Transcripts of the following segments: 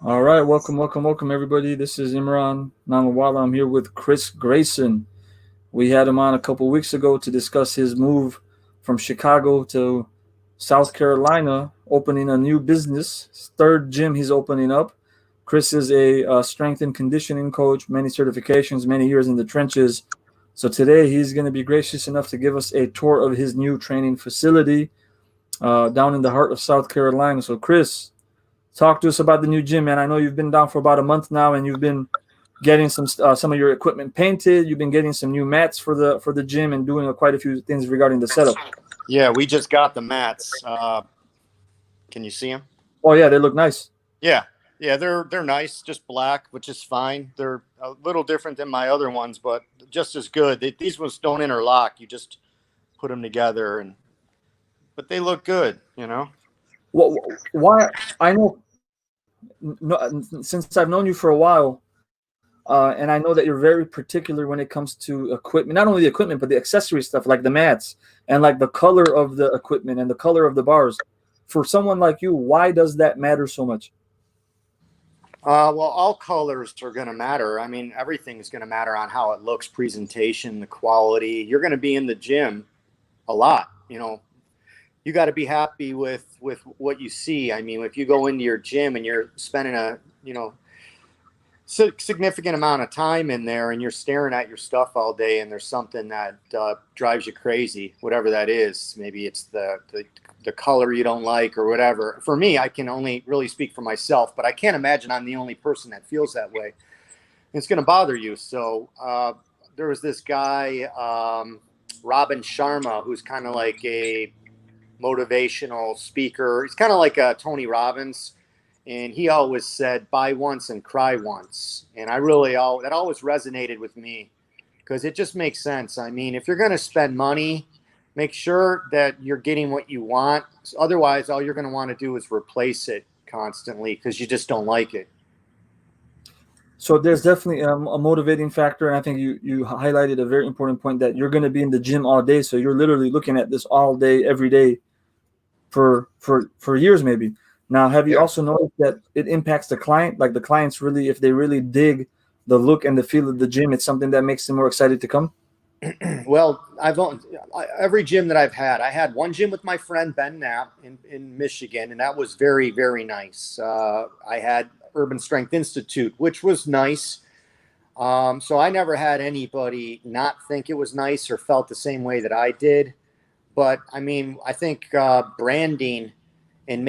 All right, welcome, everybody. This is Imran Nanlawala. I'm here with Chris Grayson. We had him on a couple weeks ago to discuss his move from Chicago to South Carolina, opening a new business, his third gym he's opening up. Chris is a strength and conditioning coach, many certifications, many years in the trenches. So today he's going to be gracious enough to give us a tour of his new training facility down in the heart of South Carolina. So, Chris, talk to us about the new gym, man. I know you've been down for about a month now, and you've been getting some of your equipment painted. You've been getting some new mats for the gym, and doing quite a few things regarding the setup. Yeah, we just got the mats. Can you see them? Oh yeah, they look nice. Yeah, yeah, they're nice, just black, which is fine. They're a little different than my other ones, but just as good. These ones don't interlock. You just put them together, but they look good. Why? I know. No, since I've known you for a while, and I know that you're very particular when it comes to equipment. Not only the equipment, but the accessory stuff, like the mats and like the color of the equipment and the color of the bars. For someone like you, why does that matter so much? Well, all colors are going to matter. I mean, everything's going to matter on how it looks, presentation, the quality. You're going to be in the gym a lot. You got to be happy with what you see. I mean, if you go into your gym and you're spending a significant amount of time in there and you're staring at your stuff all day and there's something that drives you crazy, whatever that is, maybe it's the color you don't like or whatever. For me, I can only really speak for myself, but I can't imagine I'm the only person that feels that way. It's going to bother you. So there was this guy, Robin Sharma, who's kind of like a motivational speaker. He's kind of like a Tony Robbins. And he always said, buy once and cry once. And that always resonated with me because it just makes sense. I mean, if you're going to spend money, make sure that you're getting what you want. Otherwise, all you're going to want to do is replace it constantly because you just don't like it. So there's definitely a motivating factor, and I think you highlighted a very important point that you're going to be in the gym all day. So you're literally looking at this all day, every day, for years maybe. Now, have you Yeah. also noticed that it impacts the client? Like the clients really, if they really dig the look and the feel of the gym, it's something that makes them more excited to come. Well, every gym that I've had. I had one gym with my friend Ben Knapp in Michigan, and that was very, very nice. I had Urban Strength Institute, which was nice. So I never had anybody not think it was nice or felt the same way that I did. But I mean, I think branding and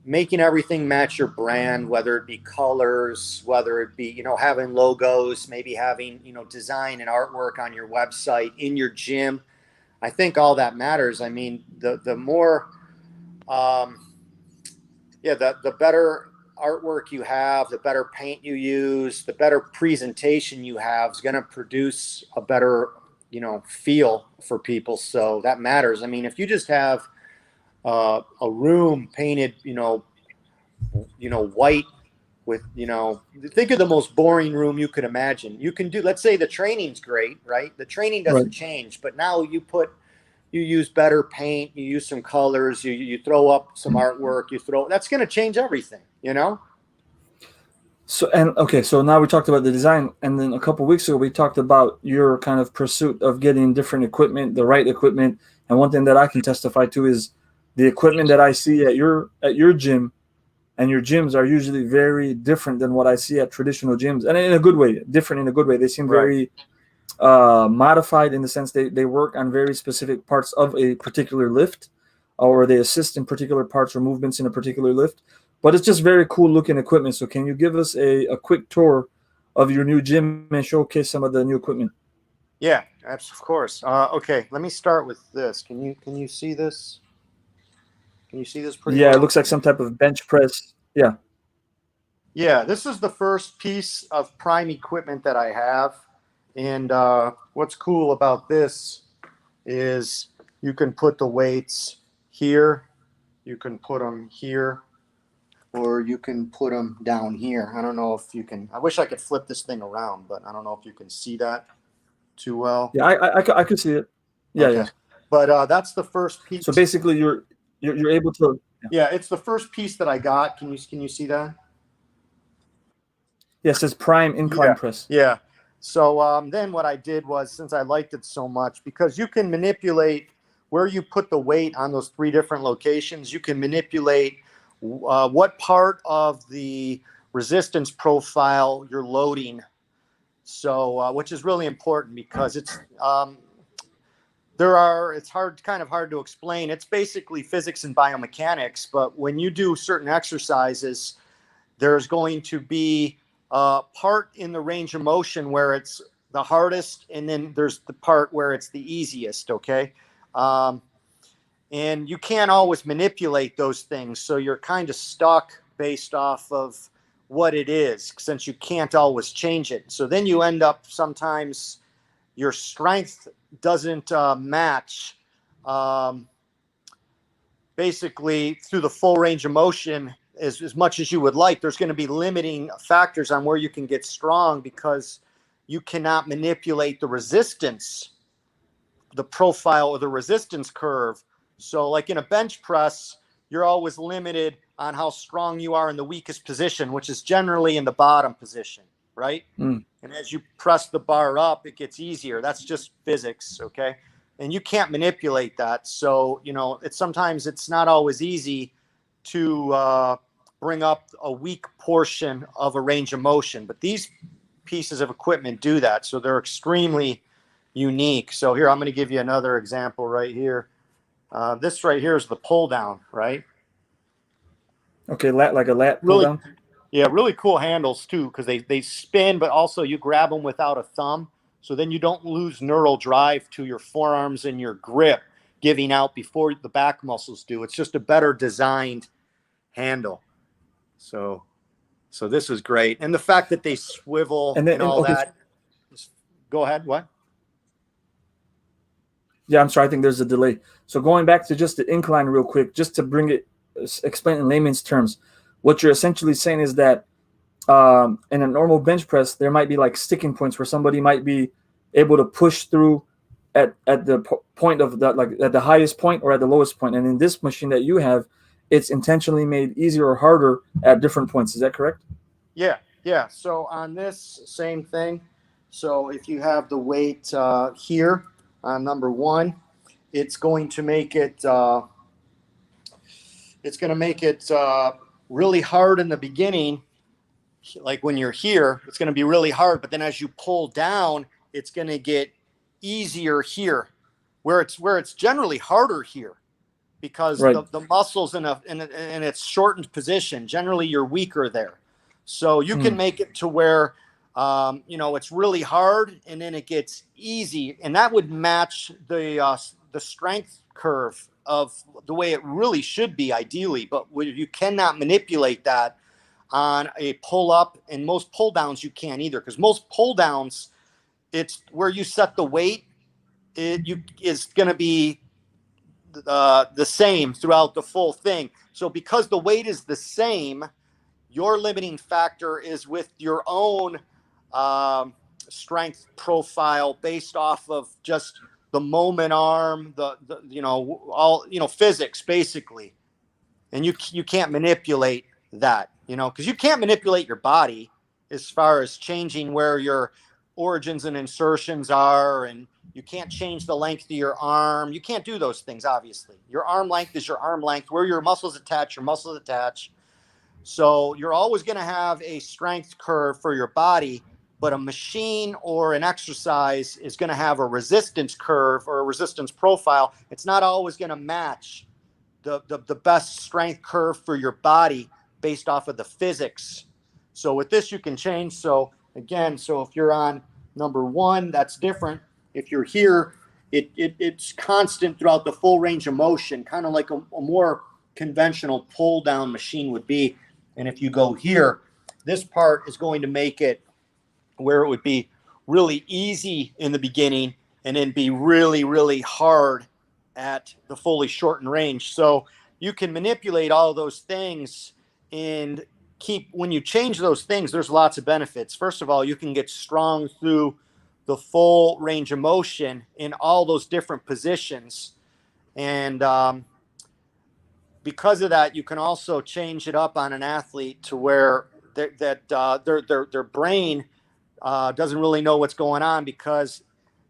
making everything match your brand, whether it be colors, whether it be, having logos, maybe having, design and artwork on your website, in your gym. I think all that matters. I mean, the more, the better artwork you have, the better paint you use, the better presentation you have is going to produce a better, feel for people. So that matters. I mean, if you just have a room painted, white with, think of the most boring room you could imagine. You can do, let's say the training's great, right? The training doesn't Right. change, but now you use better paint, you use some colors, you throw up some artwork, that's going to change everything. So and okay, so now we talked about the design, and then a couple weeks ago we talked about your kind of pursuit of getting different equipment, the right equipment. And one thing that I can testify to is the equipment that I see at your gym, and your gyms are usually very different than what I see at traditional gyms, and in a good way, different in a good way. They seem Right. very modified in the sense they work on very specific parts of a particular lift, or they assist in particular parts or movements in a particular lift. But it's just very cool looking equipment. So can you give us a quick tour of your new gym and showcase some of the new equipment? Yeah, of course. Okay, let me start with this. Can you see this? Can you see this pretty Yeah, it well? looks like some type of bench press. Yeah. Yeah, this is the first piece of prime equipment that I have. And what's cool about this is you can put the weights here, you can put them here, or you can put them down here. I don't know if you can, I wish I could flip this thing around, but I don't know if you can see that too well. Yeah, I could see it. Yeah, Okay. yeah. But that's the first So piece. basically you're able to. Yeah, it's the first piece that I got. Can you see that? Yes, it's prime incline Yeah. press. Yeah. So then what I did was, since I liked it so much, because you can manipulate where you put the weight on those three different locations, you can manipulate what part of the resistance profile you're loading. So, which is really important because it's kind of hard to explain. It's basically physics and biomechanics, but when you do certain exercises, there's going to be a part in the range of motion where it's the hardest, and then there's the part where it's the easiest. Okay. Um, and you can't always manipulate those things. So you're kind of stuck based off of what it is, since you can't always change it. So then you end up sometimes your strength doesn't match um, basically through the full range of motion as much as you would like. There's going to be limiting factors on where you can get strong because you cannot manipulate the resistance, the profile or the resistance curve. So like in a bench press, you're always limited on how strong you are in the weakest position, which is generally in the bottom position, right? Mm. And as you press the bar up, it gets easier. That's just physics, okay? And you can't manipulate that. So, sometimes it's not always easy to bring up a weak portion of a range of motion. But these pieces of equipment do that. So they're extremely unique. So here, I'm going to give you another example right here. This right here is the pull down, right? Okay, like a lat pull Really, down. yeah, really cool handles too, because they spin, but also you grab them without a thumb. So then you don't lose neural drive to your forearms and your grip giving out before the back muscles do. It's just a better designed handle. So, so this is great. And the fact that they swivel And then and and all okay, that. Go ahead. What? yeah, I'm sorry. I think there's a delay. So going back to just the incline real quick, just to bring it, explain in layman's terms, what you're essentially saying is that in a normal bench press, there might be like sticking points where somebody might be able to push through at the point of the, like at the highest point or at the lowest point. And in this machine that you have, it's intentionally made easier or harder at different points. Is that correct? Yeah. Yeah. So on this same thing. So if you have the weight here on number one, it's going to make it really hard in the beginning. Like when you're here, it's going to be really hard, but then as you pull down, it's going to get easier here, where it's generally harder here because Right. the muscles in its shortened position, generally you're weaker there. So you can Mm. make it to where it's really hard and then it gets easy, and that would match the strength curve of the way it really should be ideally. But you cannot manipulate that on a pull up, and most pull downs you can't either, because most pull downs, it's where you set the weight, is going to be the same throughout the full thing. So because the weight is the same, your limiting factor is with your own um, strength profile based off of just the moment arm, the all physics basically, and you can't manipulate that, because you can't manipulate your body as far as changing where your origins and insertions are, and you can't change the length of your arm. You can't do those things. Obviously, your arm length is your arm length. Where your muscles attach, your muscles attach. So you're always going to have a strength curve for your body, but a machine or an exercise is going to have a resistance curve or a resistance profile. It's not always going to match the best strength curve for your body based off of the physics. So with this, you can change. So again, so if you're on number one, that's different. If you're here, it's constant throughout the full range of motion, kind of like a more conventional pull down machine would be. And if you go here, this part is going to make it where it would be really easy in the beginning and then be really, really hard at the fully shortened range. So you can manipulate all of those things and when you change those things, there's lots of benefits. First of all, you can get strong through the full range of motion in all those different positions. And because of that, you can also change it up on an athlete to where their brain doesn't really know what's going on, because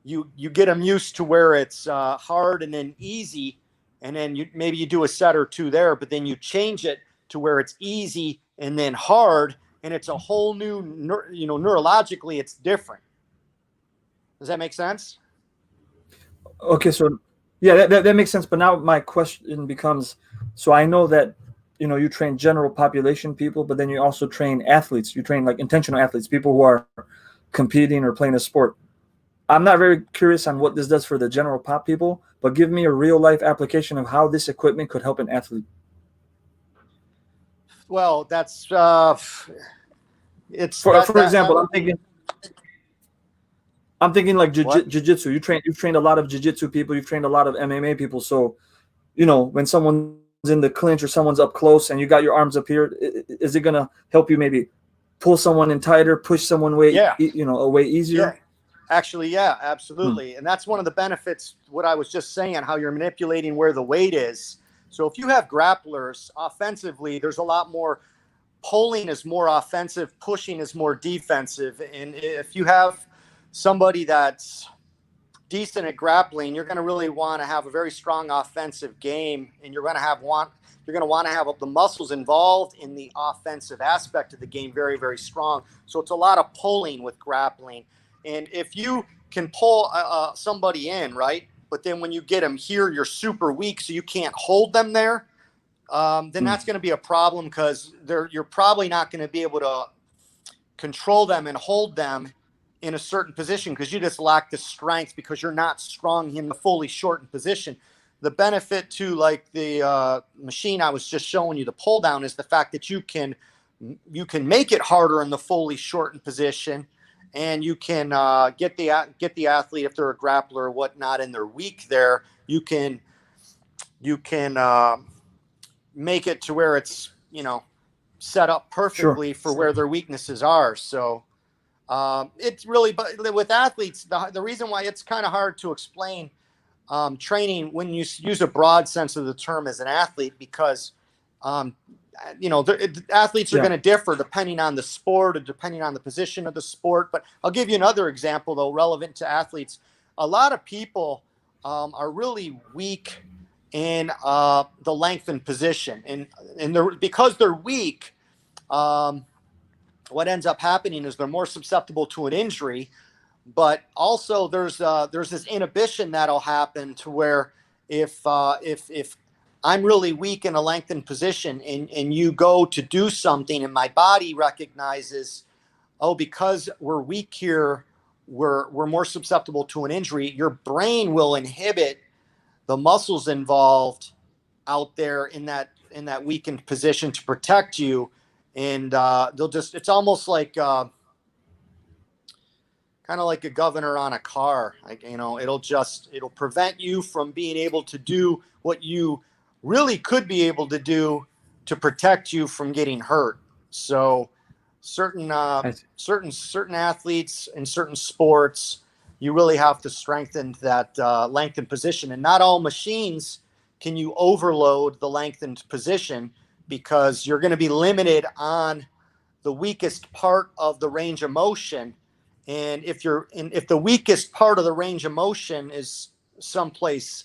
you get them used to where it's hard and then easy, and then maybe you do a set or two there, but then you change it to where it's easy and then hard, and it's a whole new, neurologically it's different. Does that make sense? Okay, so yeah, that makes sense. But now my question becomes: so I know that you train general population people, but then you also train athletes. You train like intentional athletes, people who are competing or playing a sport. I'm not very curious on what this does for the general pop people, but give me a real life application of how this equipment could help an athlete. Well, that's it's For example, I'm thinking like what? jiu-jitsu. You've trained a lot of jiu-jitsu people. You've trained a lot of MMA people. So, when someone's in the clinch or someone's up close and you got your arms up here, is it gonna help you maybe pull someone in tighter, push someone away easier? Yeah. Actually, yeah, absolutely. And that's one of the benefits, what I was just saying, how you're manipulating where the weight is. So if you have grapplers offensively, there's a lot more. Pulling is more offensive, pushing is more defensive. And if you have somebody that's decent at grappling, you're going to really want to have a very strong offensive game, and you're going to want to have the muscles involved in the offensive aspect of the game very, very strong. So it's a lot of pulling with grappling. And if you can pull somebody in, right, but then when you get them here, you're super weak, so you can't hold them there, then that's going to be a problem, because you're probably not going to be able to control them and hold them in a certain position, because you just lack the strength, because you're not strong in the fully shortened position. The benefit to like the machine I was just showing you, the pull down, is the fact that you can make it harder in the fully shortened position, and you can get the athlete, if they're a grappler or whatnot and they're weak there, you can make it to where it's set up perfectly for where their weaknesses are. So it's really, but with athletes, the reason why it's kind of hard to explain training when you use a broad sense of the term as an athlete, because athletes are going to differ depending on the sport or depending on the position of the sport. But I'll give you another example, though, relevant to athletes. A lot of people are really weak in the lengthened position, and because they're weak, what ends up happening is they're more susceptible to an injury. But also there's this inhibition that'll happen, to where if I'm really weak in a lengthened position, and you go to do something, and my body recognizes, oh, because we're weak here, we're more susceptible to an injury, your brain will inhibit the muscles involved out there in that weakened position to protect you. And it's almost like kind of like a governor on a car. Like, it'll prevent you from being able to do what you really could be able to do to protect you from getting hurt. So certain athletes in certain sports, you really have to strengthen that lengthened position. And not all machines can you overload the lengthened position, because you're going to be limited on the weakest part of the range of motion. And if the weakest part of the range of motion is someplace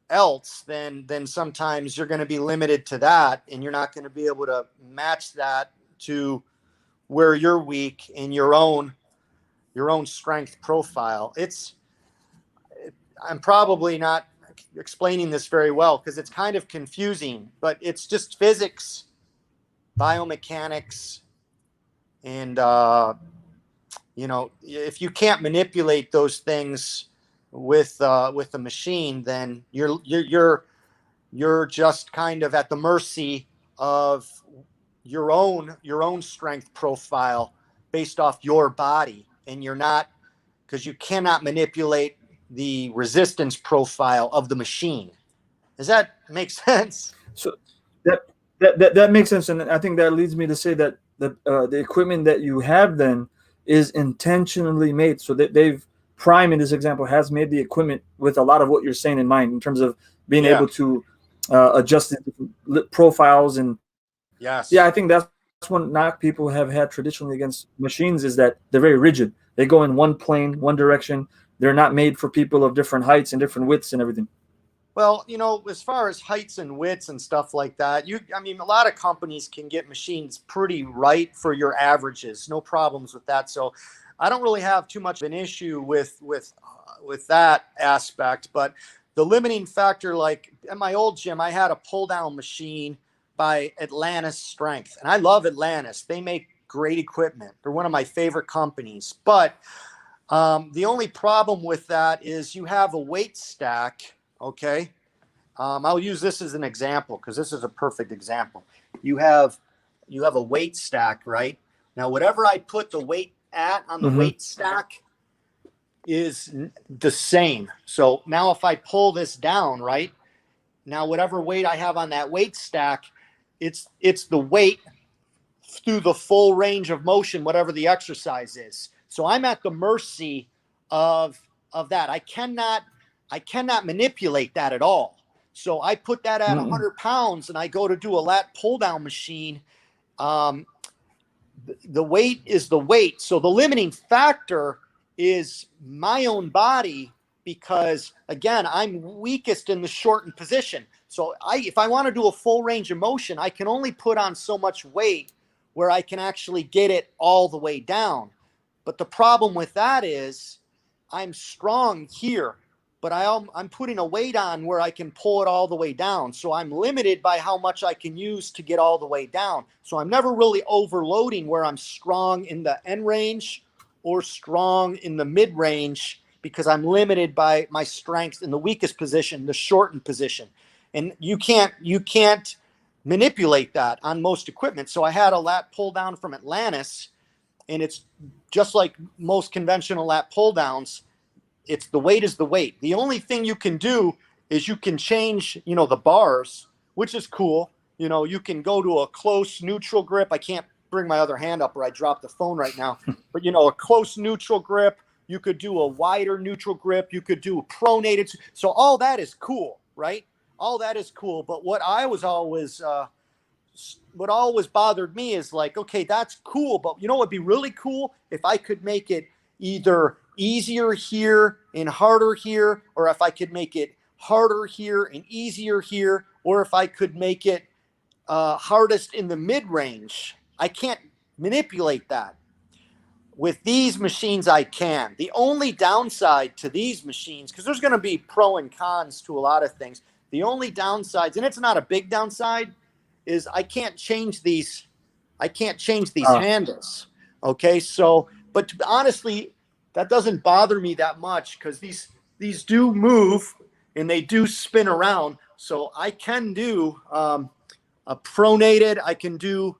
else, then sometimes you're going to be limited to that, and you're not going to be able to match that to where you're weak in your own strength profile. I'm probably not explaining this very well, because it's kind of confusing, but it's just physics, biomechanics, and if you can't manipulate those things with a machine, then you're just kind of at the mercy of your own strength profile based off your body, and you're not, because you cannot manipulate the resistance profile of the machine. Does that make sense? So that makes sense, and I think that leads me to say that the equipment that you have then is intentionally made, so that Prime in this example has made the equipment with a lot of what you're saying in mind, in terms of being able to adjust the profiles. And yes, yeah, I think that's one knock people have had traditionally against machines is that they're very rigid. They go in one plane, one direction. They're not made for people of different heights and different widths and everything. Well, as far as heights and widths and stuff like that, I mean, a lot of companies can get machines pretty right for your averages. No problems with that. So I don't really have too much of an issue with that aspect. But the limiting factor, like at my old gym, I had a pull down machine by Atlantis Strength, and I love Atlantis. They make great equipment. They're one of my favorite companies. But the only problem with that is you have a weight stack. Okay. I'll use this as an example because this is a perfect example. You have a weight stack, right? Now, whatever I put the weight at on the weight stack is the same. So now if I pull this down, right? Now, whatever weight I have on that weight stack, it's the weight through the full range of motion, whatever the exercise is. So I'm at the mercy of that. I cannot manipulate that at all. So I put that at 100 pounds and I go to do a lat pull down machine. The weight is the weight. So the limiting factor is my own body because, again, I'm weakest in the shortened position. So if I want to do a full range of motion, I can only put on so much weight where I can actually get it all the way down. But the problem with that is I'm strong here, but I'm putting a weight on where I can pull it all the way down. So I'm limited by how much I can use to get all the way down. So I'm never really overloading where I'm strong in the end range or strong in the mid range because I'm limited by my strength in the weakest position, the shortened position. And you can't manipulate that on most equipment. So I had a lat pull down from Atlantis, and it's just like most conventional lat pull downs. It's the weight is the weight. The only thing you can do is you can change, the bars, which is cool. You can go to a close neutral grip. I can't bring my other hand up or I drop the phone right now. But, a close neutral grip. You could do a wider neutral grip. You could do pronated. So all that is cool, right? All that is cool. But what always bothered me is like, okay, that's cool. But what would be really cool if I could make it either easier here and harder here, or if I could make it harder here and easier here, or if I could make it hardest in the mid-range. I can't manipulate that. With these machines, I can. The only downside to these machines, because there's going to be pro and cons to a lot of things, the only downsides, and it's not a big downside, is I can't change these handles. Okay, so, but honestly, that doesn't bother me that much because these do move and they do spin around. So I can do a pronated, I can do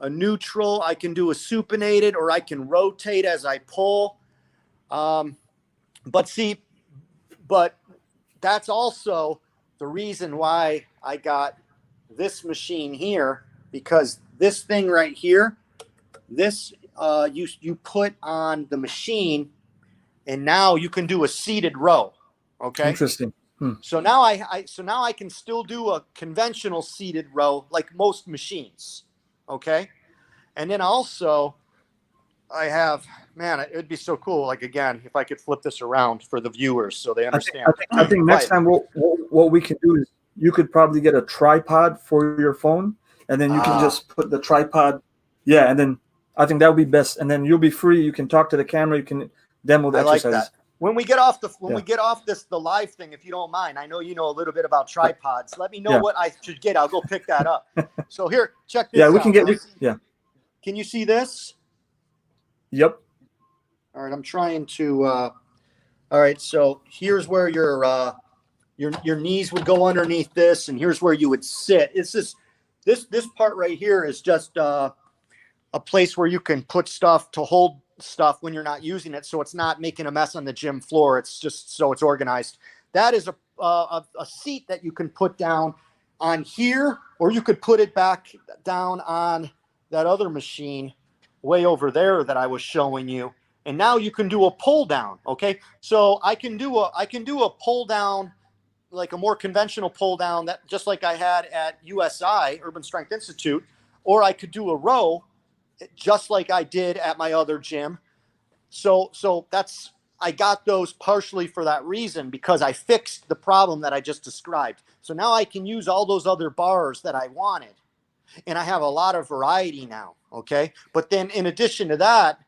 a neutral, I can do a supinated, or I can rotate as I pull. But that's also the reason why I got this machine here, because this thing right here, this you put on the machine, and now you can do a seated row. Okay. Interesting. So now I can still do a conventional seated row like most machines. Okay. And then also I have, man, it would be so cool. Like, again, if I could flip this around for the viewers so they understand. I think next time what we can do is you could probably get a tripod for your phone, and then you can just put the tripod. Yeah. And then I think that would be best. And then you'll be free. You can talk to the camera. You can demo the exercises. Like that. When we get off the live thing, if you don't mind, I know you know a little bit about tripods. Let me know what I should get. I'll go pick that up. So here, check this out. We can get. Can you see this? Yep. All right, I'm trying to. All right, so here's where your knees would go underneath this, and here's where you would sit. It's this part right here is just a place where you can put stuff to hold stuff when you're not using it, so it's not making a mess on the gym floor. It's just so it's organized. That is a seat that you can put down on here, or you could put it back down on that other machine way over there that I was showing you. And now you can do a pull down. Okay, so I can do a pull down, like a more conventional pull down, that just like I had at USI, Urban Strength Institute, or I could do a row just like I did at my other gym. So I got those partially for that reason, because I fixed the problem that I just described. So now I can use all those other bars that I wanted, and I have a lot of variety now. Okay. But then in addition to that,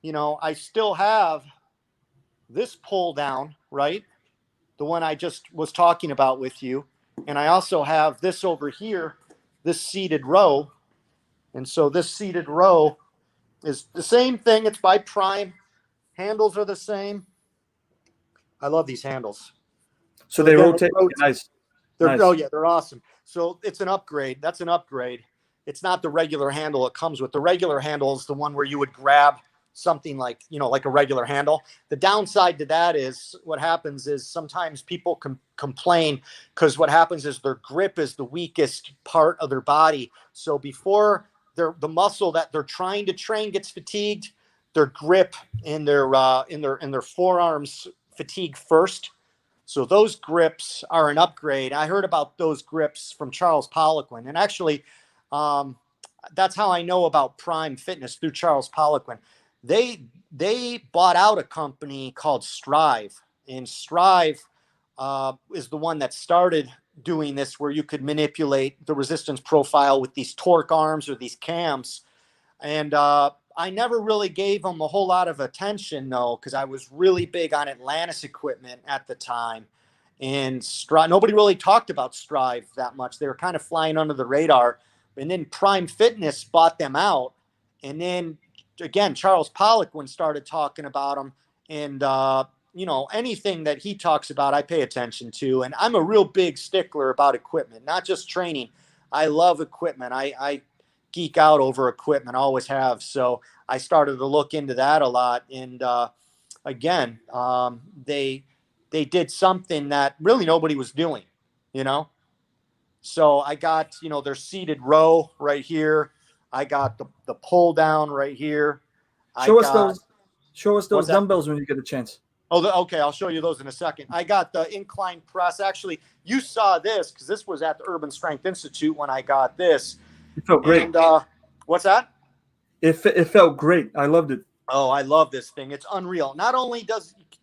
I still have this pull down, right? The one I just was talking about with you. And I also have this over here, this seated row. And so this seated row is the same thing. It's by Prime. Handles are the same. I love these handles. So they again, rotate. Okay, nice. Nice. Oh yeah, they're awesome. So it's an upgrade. That's an upgrade. It's not the regular handle it comes with. The regular handle is the one where you would grab something like, like a regular handle. The downside to that is what happens is sometimes people complain because what happens is their grip is the weakest part of their body. So before the muscle that they're trying to train gets fatigued, their grip in their forearms fatigue first. So those grips are an upgrade. I heard about those grips from Charles Poliquin, and actually, that's how I know about Prime Fitness, through Charles Poliquin. They bought out a company called Strive, and Strive is the one that started doing this, where you could manipulate the resistance profile with these torque arms or these cams. And I never really gave them a whole lot of attention, though, because I was really big on Atlantis equipment at the time. And nobody really talked about Strive that much. They were kind of flying under the radar. And then Prime Fitness bought them out. And then, again, Charles Poliquin started talking about them. And, anything that he talks about, I pay attention to. And I'm a real big stickler about equipment, not just training. I love equipment. I geek out over equipment, always have. So I started to look into that a lot. And again, they did something that really nobody was doing, So I got, their seated row right here. I got the pull down right here. Show us those dumbbells when you get a chance. Okay, I'll show you those in a second. I got the incline press. Actually, you saw this because this was at the Urban Strength Institute when I got this. It felt great. And what's that? It felt great. I loved it. Oh, I love this thing. It's unreal. Not only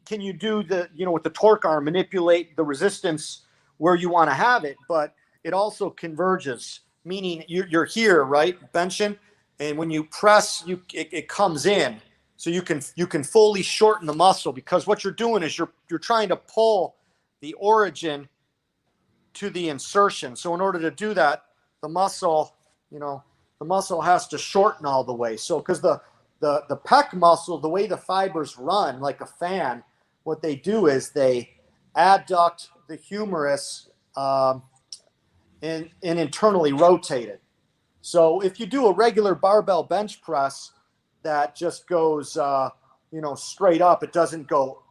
can you do the, with the torque arm, manipulate the resistance where you want to have it, but it also converges, meaning you're here, right, benching, and when you press, it comes in. So you can fully shorten the muscle, because what you're doing is you're trying to pull the origin to the insertion. So in order to do that, the muscle has to shorten all the way. So because the pec muscle, the way the fibers run like a fan, what they do is they adduct the humerus and internally rotate it. So if you do a regular barbell bench press that just goes straight up, it doesn't go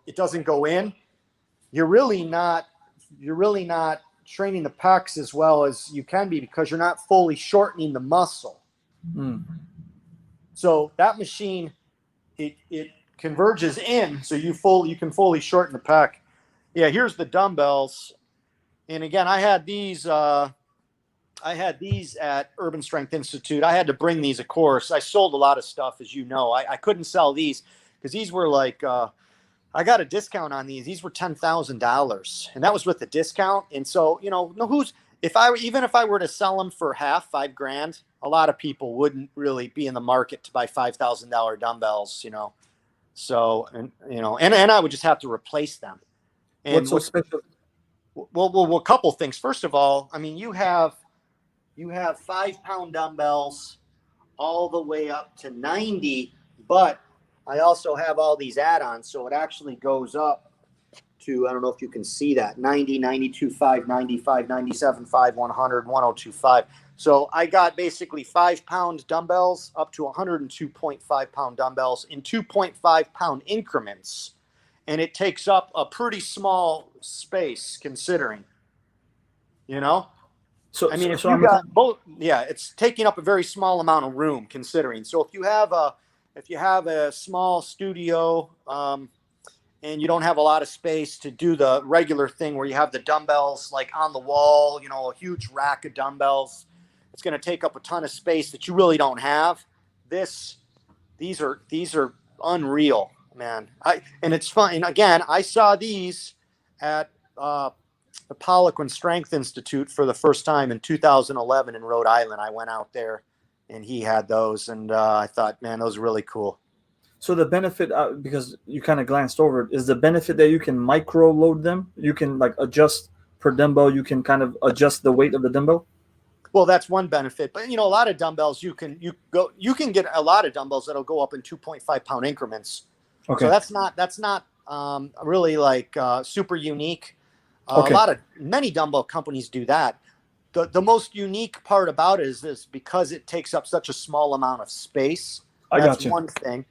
in, you're really not training the pecs as well as you can be, because you're not fully shortening the muscle. So that machine, it converges in, so you can fully shorten the pec. Yeah, here's the dumbbells. And again, I had these at Urban Strength Institute. I had to bring these, of course. I sold a lot of stuff, as you know. I couldn't sell these because these were like, I got a discount on these. These were $10,000, and that was with the discount. And so, even if I were to sell them for half, $5,000, a lot of people wouldn't really be in the market to buy $5,000 dumbbells, So, and I would just have to replace them. And what's so special? Well, a couple things. First of all, I mean, you have 5-pound dumbbells all the way up to 90, but I also have all these add-ons. So it actually goes up to, I don't know if you can see that, 90, 92.5, 95, 97.5, 100, 102.5. So I got basically 5-pound dumbbells up to 102.5-pound dumbbells in 2.5-pound increments. And it takes up a pretty small space, considering, So I mean, if you got both, it's taking up a very small amount of room, considering. So if you have a small studio and you don't have a lot of space to do the regular thing where you have the dumbbells like on the wall, a huge rack of dumbbells, It's going to take up a ton of space that you really don't have. These are unreal, man. And it's fun. And again, I saw these at the Poliquin Strength Institute for the first time in 2011 in Rhode Island. I went out there, and he had those, and I thought, man, those are really cool. So the benefit, because you kind of glanced over it, is the benefit that you can micro load them. You can like adjust per dumbbell. You can kind of adjust the weight of the dumbbell. Well, that's one benefit, but a lot of dumbbells you can get a lot of dumbbells that'll go up in 2.5 pound increments. Okay. So that's not really like super unique. Okay. Many dumbbell companies do that. The most unique part about it is this, because it takes up such a small amount of space. That's one thing.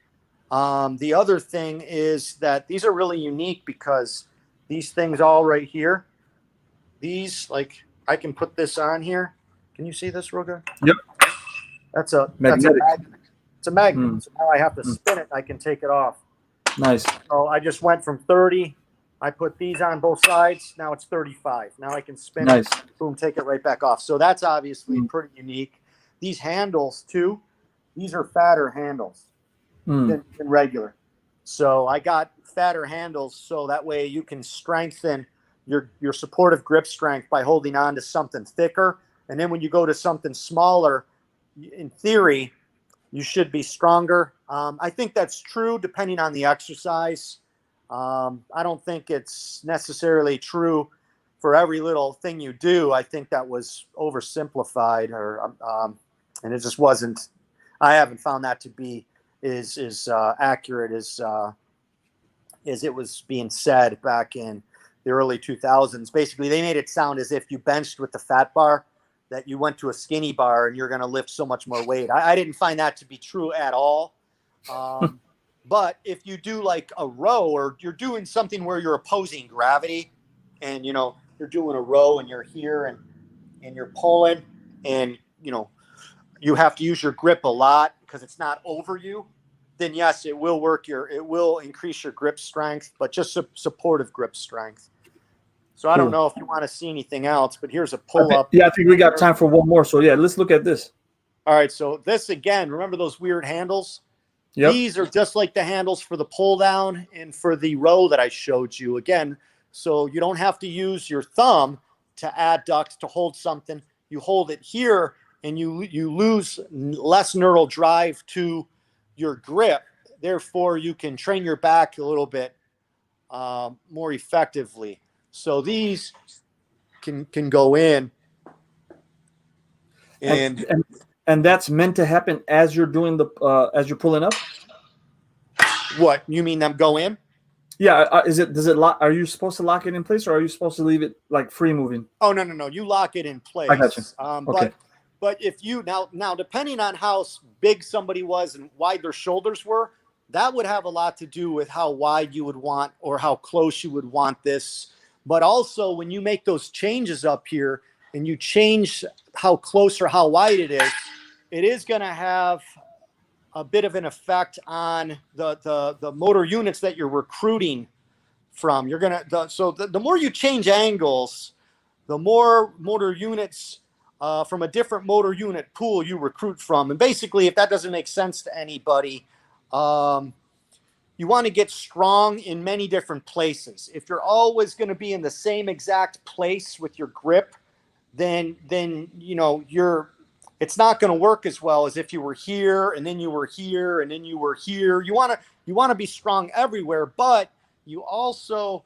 The other thing is that these are really unique because these things all right here, these, like, I can put this on here. Can you see this real good? Yep. That's a magnetic. magnet. It's a magnet. So now I have to spin it. I can take it off. Nice. So I just went from 30. I put these on both sides. Now it's 35. Now I can spin it. Boom, take it right back off. So that's obviously pretty unique. These handles too. These are fatter handles than regular. So I got fatter handles so that way you can strengthen your supportive grip strength by holding on to something thicker. And then when you go to something smaller, in theory, you should be stronger. I think that's true depending on the exercise. I don't think it's necessarily true for every little thing you do. I think that was oversimplified, and it just wasn't. I haven't found that to be as accurate as it was being said back in the early 2000s. Basically, they made it sound as if you benched with the fat bar, that you went to a skinny bar and you're going to lift so much more weight. I didn't find that to be true at all. But if you do like a row, or you're doing something where you're opposing gravity, and you're doing a row and you're here and you're pulling, and you have to use your grip a lot because it's not over you, then yes, it will increase your grip strength, but just supportive grip strength. So I don't know if you want to see anything else, but here's a pull-up. Yeah, I think we got time for one more. So yeah, let's look at this. All right, so this again, remember those weird handles? Yep. These are just like the handles for the pull down and for the row that I showed you again. So you don't have to use your thumb to adduct to hold something. You hold it here, and you lose less neural drive to your grip. Therefore, you can train your back a little bit more effectively. So these can go in, and that's meant to happen as you're doing as you're pulling up. What you mean? Them go in? Yeah. Does it lock? Are you supposed to lock it in place, or are you supposed to leave it like free moving? Oh no! You lock it in place. I got you. Okay. But if you now depending on how big somebody was and wide their shoulders were, that would have a lot to do with how wide you would want or how close you would want this. But also when you make those changes up here and you change how close or how wide it is going to have a bit of an effect on the motor units that you're recruiting from. You're going to, so the more you change angles, the more motor units from a different motor unit pool you recruit from. And basically, if that doesn't make sense to anybody, you want to get strong in many different places. If you're always going to be in the same exact place with your grip, then it's not going to work as well as if you were here and then you were here and then you were here. You want to be strong everywhere, but you also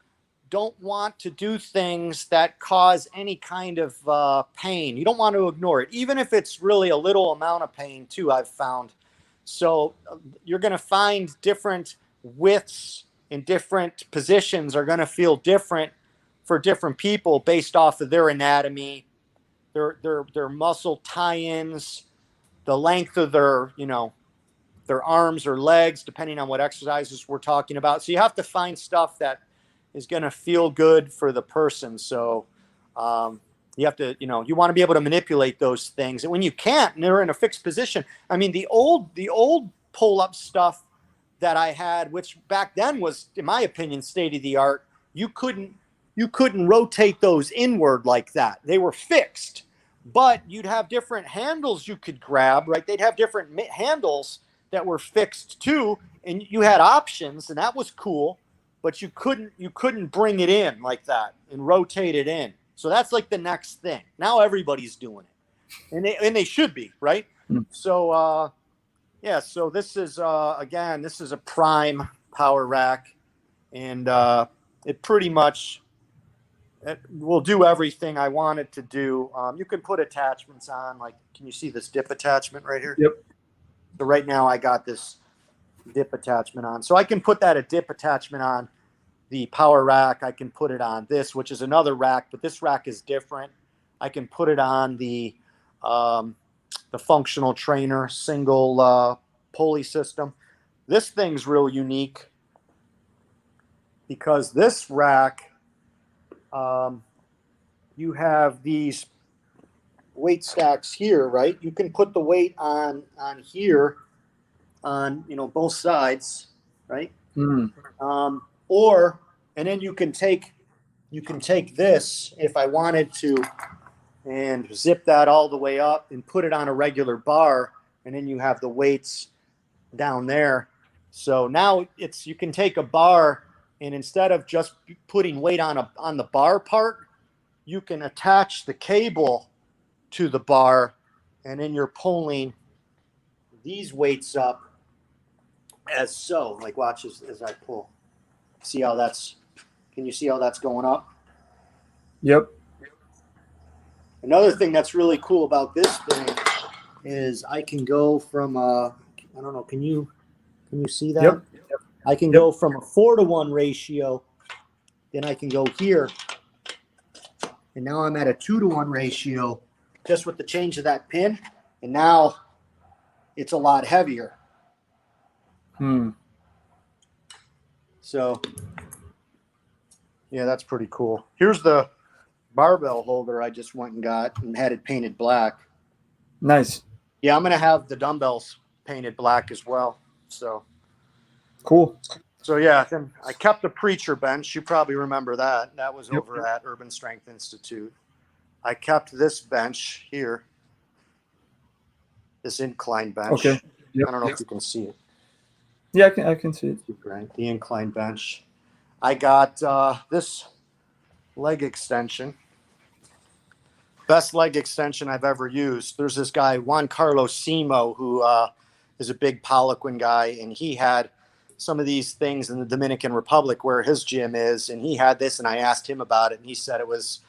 don't want to do things that cause any kind of pain. You don't want to ignore it, even if it's really a little amount of pain too, I've found. So you're going to find different widths in different positions are going to feel different for different people based off of their anatomy, their muscle tie-ins, the length of their arms or legs, depending on what exercises we're talking about. So you have to find stuff that is going to feel good for the person. So you have to, you want to be able to manipulate those things. And when you can't, and they're in a fixed position. I mean, the old pull-up stuff that I had, which back then was, in my opinion, state of the art, you couldn't rotate those inward like that. They were fixed. but you'd have different handles you could grab, right? They'd have different handles that were fixed too, and you had options, and that was cool, but you couldn't bring it in like that and rotate it in. So that's like the next thing. Now everybody's doing it, and they should be, right? So yeah, so this is again, this is a prime power rack, and it pretty much it will do everything I want it to do. You can put attachments on, like, can you see this dip attachment right here? Yep. So right now I got this dip attachment on. So I can put that a dip attachment on the power rack. I can put it on this, which is another rack, but this rack is different. I can put it on the functional trainer single pulley system. This thing's real unique because this rack, you have these weight stacks here, right? You can put the weight on here on, you know, both sides, right? Or, and then you can take this if I wanted to and zip that all the way up and put it on a regular bar, and then you have the weights down there. So now you can take a bar, and instead of just putting weight on the bar part, you can attach the cable to the bar, and then you're pulling these weights up as so. Like, watch as I pull. See how can you see how that's going up? Yep. Another thing that's really cool about this thing is I can go from I don't know, can you see that? Yep. I can go from a 4-to-1 ratio, then I can go here, and now I'm at a 2-to-1 ratio just with the change of that pin, and now it's a lot heavier. So yeah, that's pretty cool. Here's the barbell holder I just went and got and had it painted black. Nice. Yeah, I'm gonna have the dumbbells painted black as well. So cool. So yeah, then I kept the preacher bench. You probably remember that. That was over at Urban Strength Institute. I kept this bench here, this incline bench. Okay. Yep. I don't know if you can see it. Yeah, I can see it. Right, the incline bench. I got this leg extension. Best leg extension I've ever used. There's this guy, Juan Carlos Simo, who is a big Poliquin guy, and he had some of these things in the Dominican Republic where his gym is, and he had this, and I asked him about it, and he said it was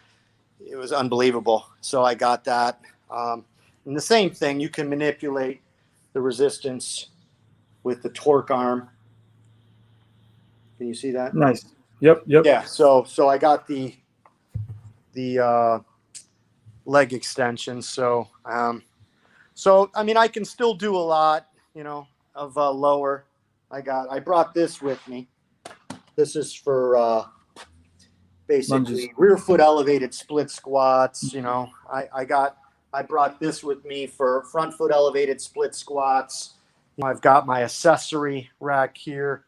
unbelievable. So I got that. And the same thing, you can manipulate the resistance with the torque arm. Can you see that? Nice. Yep. Yeah. So I got the leg extension. So I mean, I can still do a lot, you know, of lower. I brought this with me. This is for basically lunges. Rear foot elevated split squats. You know, I brought this with me for front foot elevated split squats. You know, I've got my accessory rack here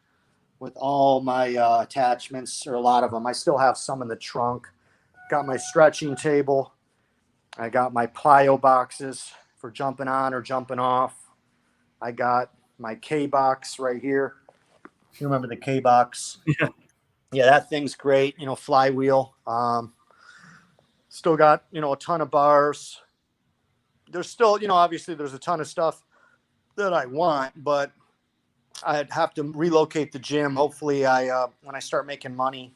with all my attachments, or a lot of them. I still have some in the trunk. Got my stretching table. I got my plyo boxes for jumping on or jumping off. I got my K box right here. You remember the K box? Yeah, that thing's great. You know, flywheel. Still got, you know, a ton of bars. There's still, you know, obviously there's a ton of stuff that I want, but I'd have to relocate the gym. Hopefully when I start making money,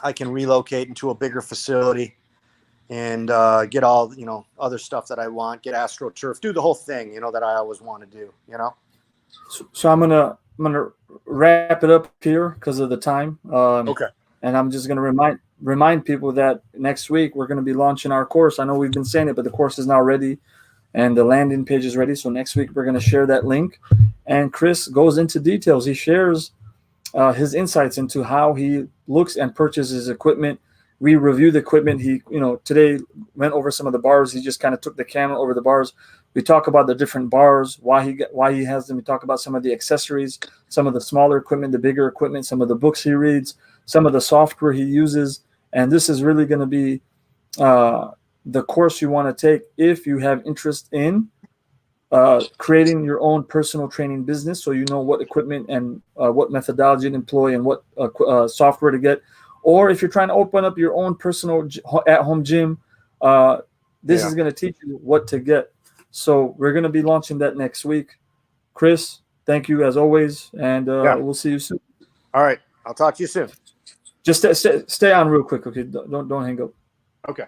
I can relocate into a bigger facility and get all, you know, other stuff that I want, get AstroTurf, do the whole thing, you know, that I always want to do, you know? So I'm gonna wrap it up here because of the time. Okay. And I'm just gonna remind people that next week we're gonna be launching our course. I know we've been saying it, but the course is now ready, and the landing page is ready. So next week we're gonna share that link, and Chris goes into details. He shares his insights into how he looks and purchases equipment. We review the equipment. He, you know, today went over some of the bars. He just kind of took the camera over the bars. We talk about the different bars, why he has them. We talk about some of the accessories, some of the smaller equipment, the bigger equipment, some of the books he reads, some of the software he uses. And this is really going to be the course you want to take if you have interest in creating your own personal training business, so you know what equipment and what methodology to employ and what software to get. Or if you're trying to open up your own personal at-home gym, this is going to teach you what to get. So we're going to be launching that next week. Chris, thank you as always, and we'll see you soon. All right. I'll talk to you soon. Just stay on real quick, okay? Don't hang up. Okay.